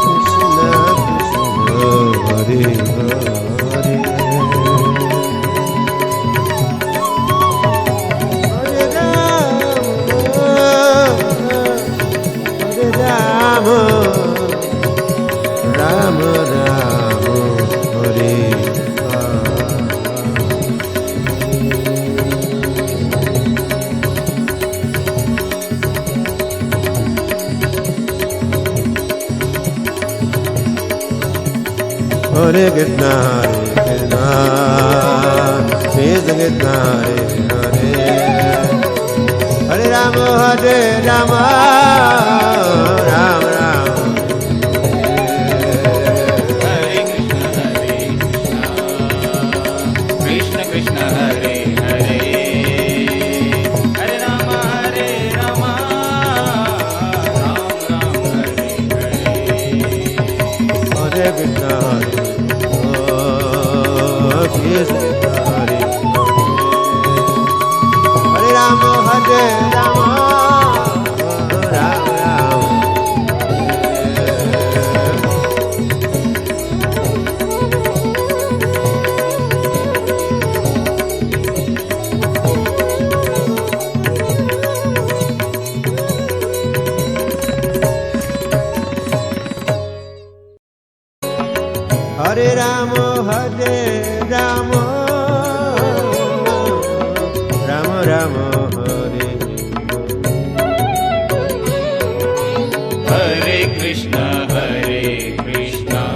Krishna Krishna, Hare Krishna, Krishna Krishna, Hare Hare, Hare Rama, Rama Rama, Hare Krishna, Krishna Hare Hare, Hare Rama, Rama Hare Hare. Hare Krishna, Krishna Hare Hare Rama, Rama Rama. Hare Rama, Rama Rama, Hare Hare Krishna,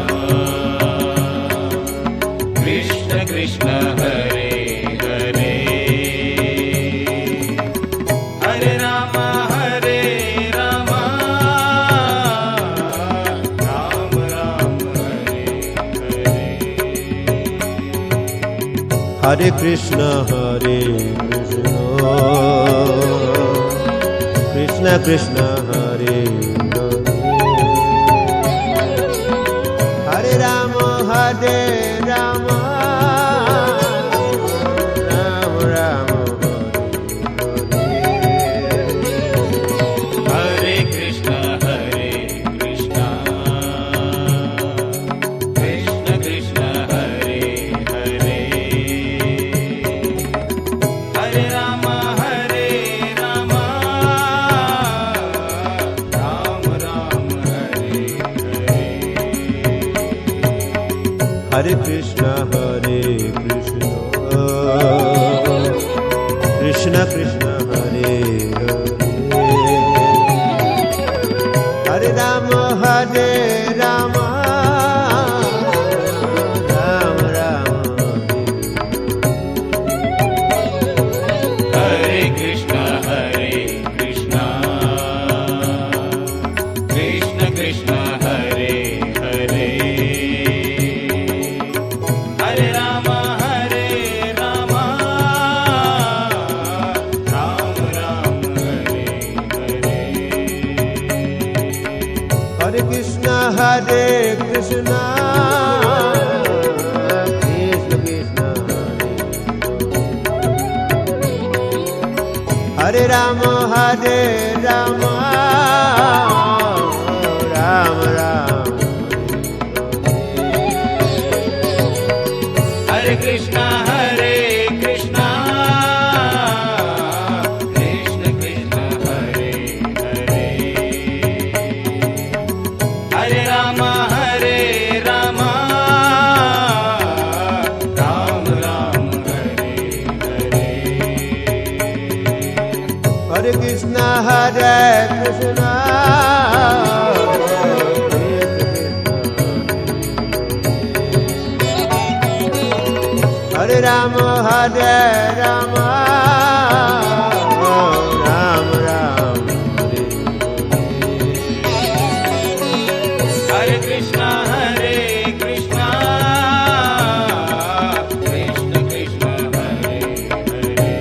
Krishna Krishna, Hare Hare, Hare Rama, Rama Rama, Hare Hare. Hare Krishna, Krishna Krishna, Hare Hare, Hare Rama, Rama Rama, Hare Krishna, Krishna Krishna, Hare Hare, Hare Rama, Rama Rama, Hare Hare. Hare Krishna, Krishna Krishna, Hare Hare, Hare Rama, Rama Rama, Hare Krishna, Krishna Krishna, Hare Hare, Hare Rama, Rama Rama, Hare Hare. Hare Krishna, Krishna Krishna, Hare Rama, Rama Rama, Hare Krishna, Krishna Krishna Krishna, Hare Hare, Hare Rama, Rama Rama, Hare Hare. Hare Krishna, Krishna Hare Rama, Rama Rama, Hare Krishna, Krishna Krishna Krishna, Hare Hare,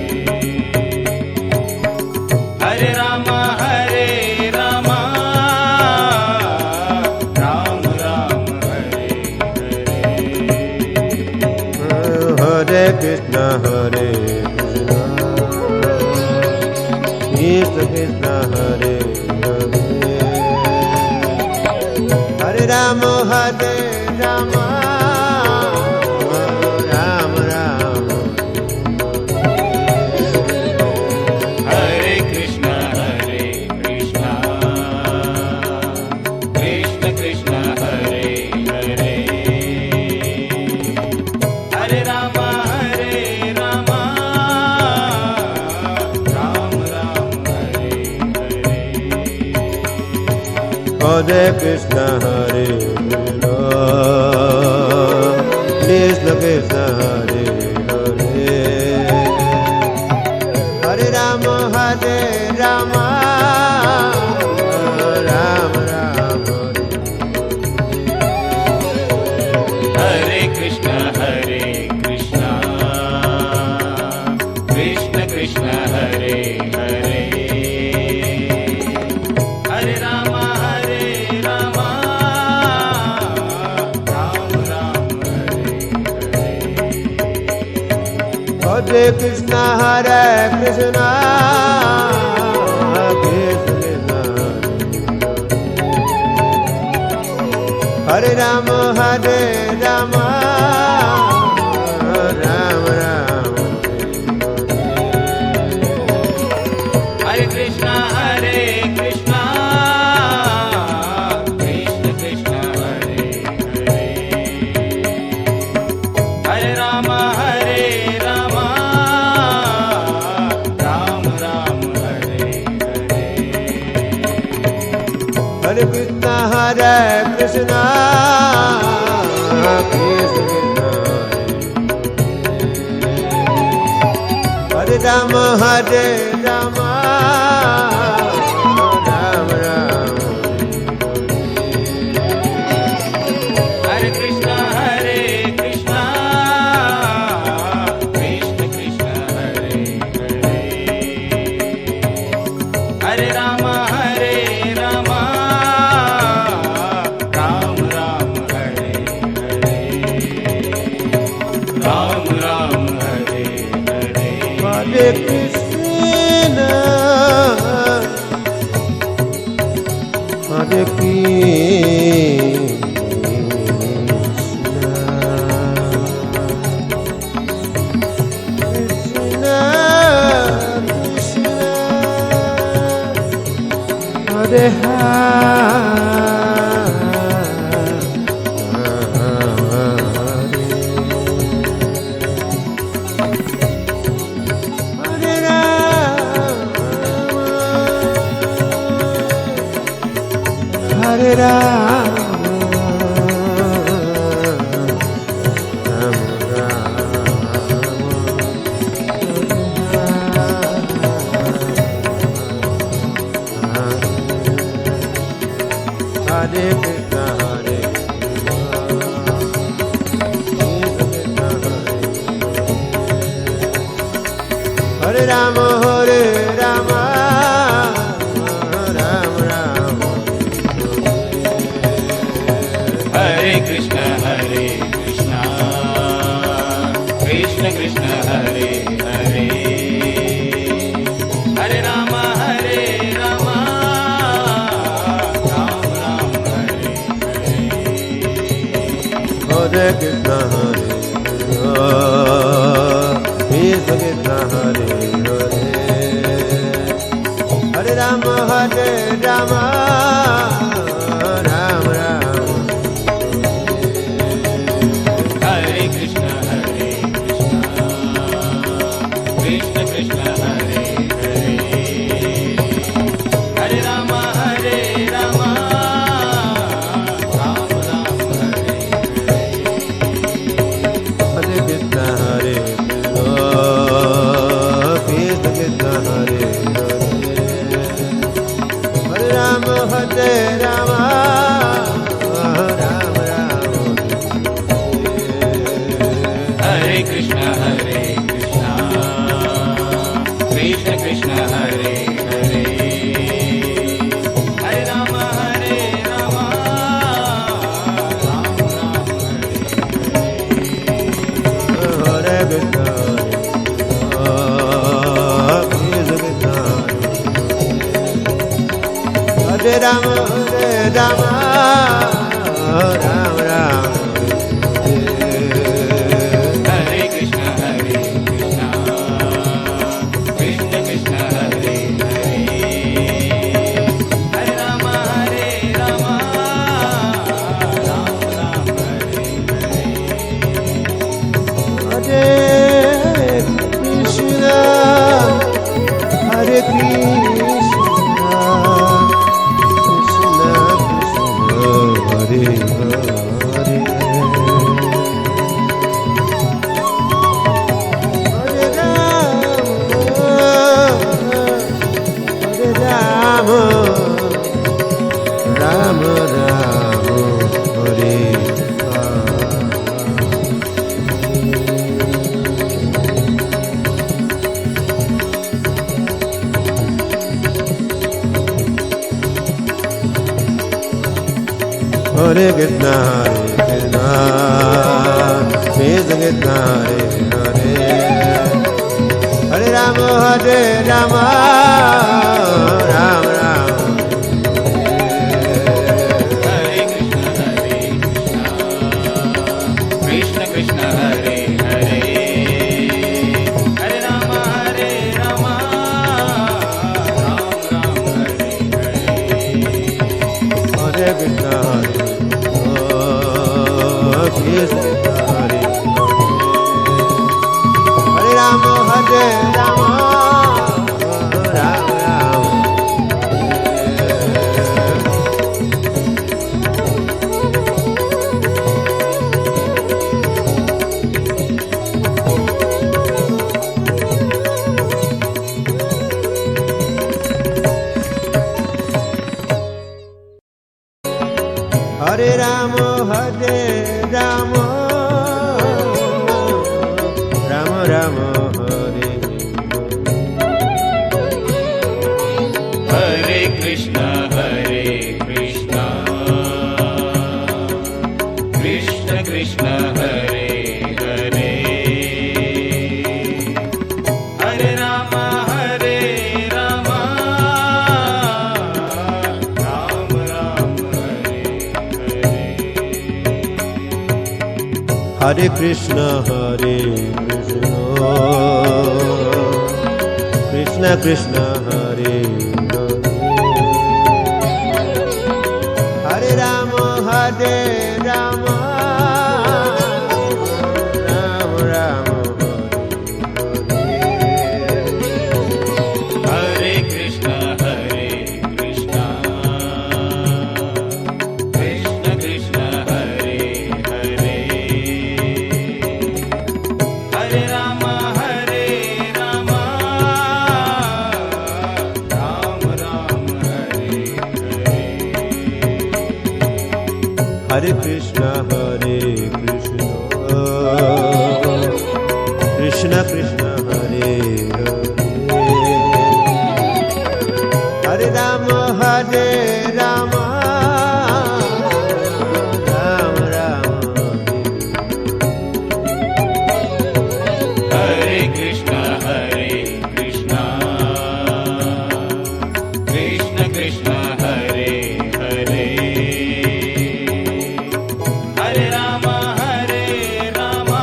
Hare Rama, Rama Rama, Hare Hare. Hare Krishna, Krishna Krishna, Hare Hare, Hare Rama, Rama Rama Rama, Hare Krishna, Krishna Krishna, Hare Hare, Hare Rama, Rama Rama, Hare Hare. Hare Krishna, Krishna Hare Krishna, Hare Krishna, Krishna Krishna, Hare Rama, Hare Rama, Rama Rama, Hare Krishna, Hare Krishna, Krishna Krishna, Hare Hare, Hare Rama, Hare Rama, Rama Rama, Hare Hare. Hare Krishna, Hare Krishna, Krishna Krishna, Hare Rama, Hare Rama, Rama Rama, Hare Krishna, Hare Krishna, Krishna Krishna, Hare Hare, Hare Rama, Hare Rama, Ram Ram, Hare Hare, Ram Ram, Hare Hare. Hare Krishna, Hare Krishna, Krishna Krishna, Hare Hare Rama, Hare Krishna, Hare Hare Rama, Hare Rama, Rama Rama, Hare Krishna, Hare Krishna, Krishna Krishna, Hare Hare, Hare Rama, Hare Rama, Ram Ram, Hare Hare. Hare Krishna, Hare Krishna, Hare Hare, Hare Rama, Hare Rama, Rama Rama, Hare Krishna, Hare Krishna, Krishna Krishna, Hare Hare, Hare Rama, Hare Rama, Ram Ram, Hare Hare. Hare Krishna, Hare Krishna, Krishna Hare Hare, Hare Rama, Hare Rama, Rama Rama, Hare Krishna, Hare Krishna, Krishna Krishna, Hare Hare, Hare Rama, Hare Rama, Ram Ram, Hare Hare Hare. Krishna, Hare Rama, Hare Rama, Rama Rama, Hare Krishna, Hare Krishna, Krishna Krishna, Hare Hare, Hare Rama, Hare Rama, Ram Ram, Hare Hare. Hare Krishna, Hare Krishna, Krishna Krishna, Hare Hare, Hare Rama, Rama Rama, Hare Hare Krishna, Hare Krishna, Krishna Krishna, Hare Hare, Ram, Hare Rama, Ram Ram. Hare Krishna, Krishna Hare Hare, Hare Rama, Ram Ram, Hare Hare. Hare Krishna, Krishna Hare Hare Rama, Hare Rama, Ram Ram. Hare Rama, Hare Rama, Rama Rama, Hare Hare Krishna, Krishna Krishna, Hare Hare, Hare Rama, Rama, Ram Ram, Hare Hare. Hare Krishna, Krishna Krishna, Hare Hare, Hare Rama, Rama, Ram Ram, Hare Krishna, Krishna Krishna, Hare Hare, Hare Rama, Rama, Ram Ram, Hare Hare. Hare Krishna, Krishna Krishna, Hare Hare, Hare Rama, Rama, Ram Ram, Hare Krishna, Krishna Krishna, Hare Hare, Hare Rama, Rama,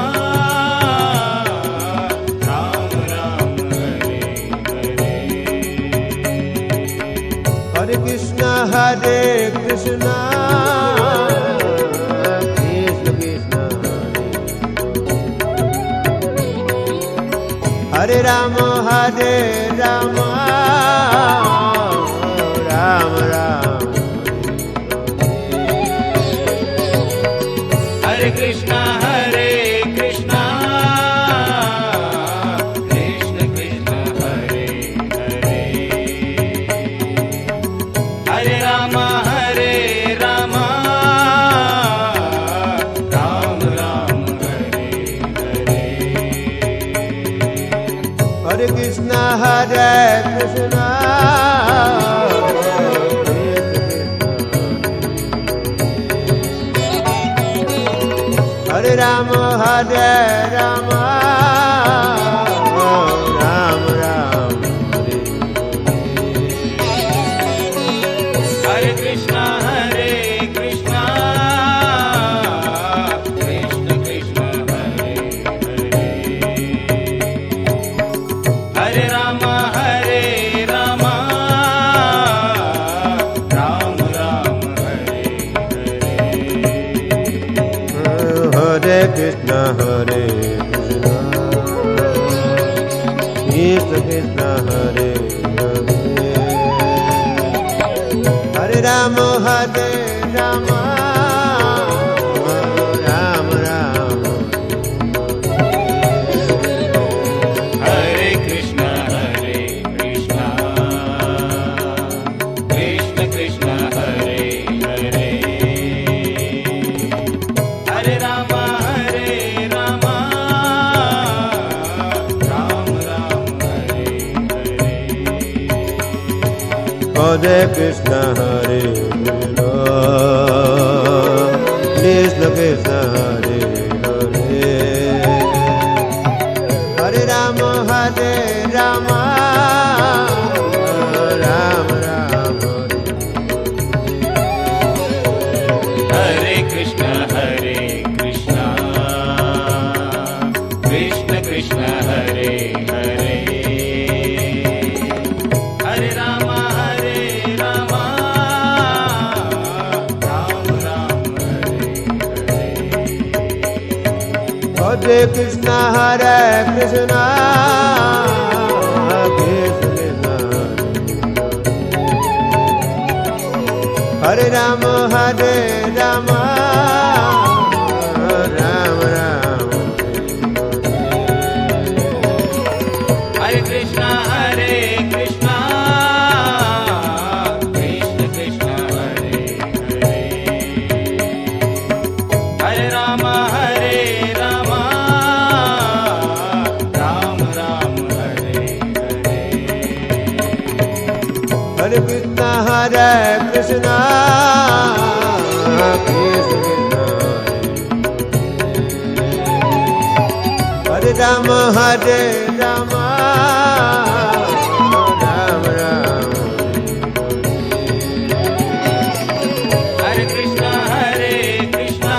Ram Ram, Hare Hare. Hare Krishna, Krishna Krishna, Hare Rama, Rama, Ram Ram, Hare Krishna, Krishna Krishna, Hare Hare, Hare Rama, Rama, Ram Ram, Hare Hare. Hare Krishna, Krishna Hare Rama, Rama, Ram Ram, Hare Krishna, Krishna Krishna, Hare Hare, Hare Rama, Rama, Ram Ram, Hare Hare. Hare Krishna, Krishna Krishna, Hare Hare, Hare Rama, Rama, Ram Ram, Hare Krishna, Krishna Krishna, Hare Hare, Hare Rama, Rama, Ram Ram, Hare Hare. Hare Krishna, Krishna Krishna, Hare Hare, Hare Rama, Rama, Krishna Krishna Hare Hare Hare Ram Ram Ram Hare Hare Hare Krishna Hare Krishna Krishna Hare Rama Hare Rama Ram Ram Hare Krishna Krishna Krishna Hare Hare Hare Rama Rama Ram Ram Hare Hare Hare Krishna Hare Krishna Krishna Hare Rama Hare Rama Ram Ram Hare Krishna Krishna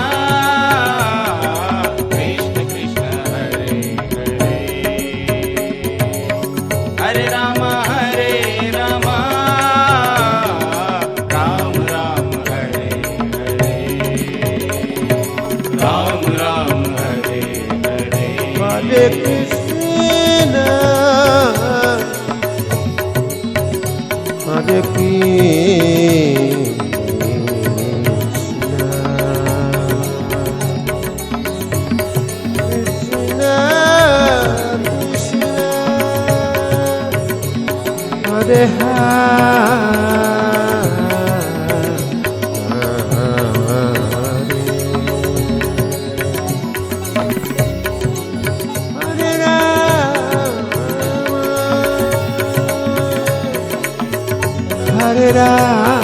Krishna Hare Hare Hare Rama Rama Ram Ram Hare Hare Ram Ram Hare Hare Hare Krishna Hare Krishna Krishna Hare Hare Rama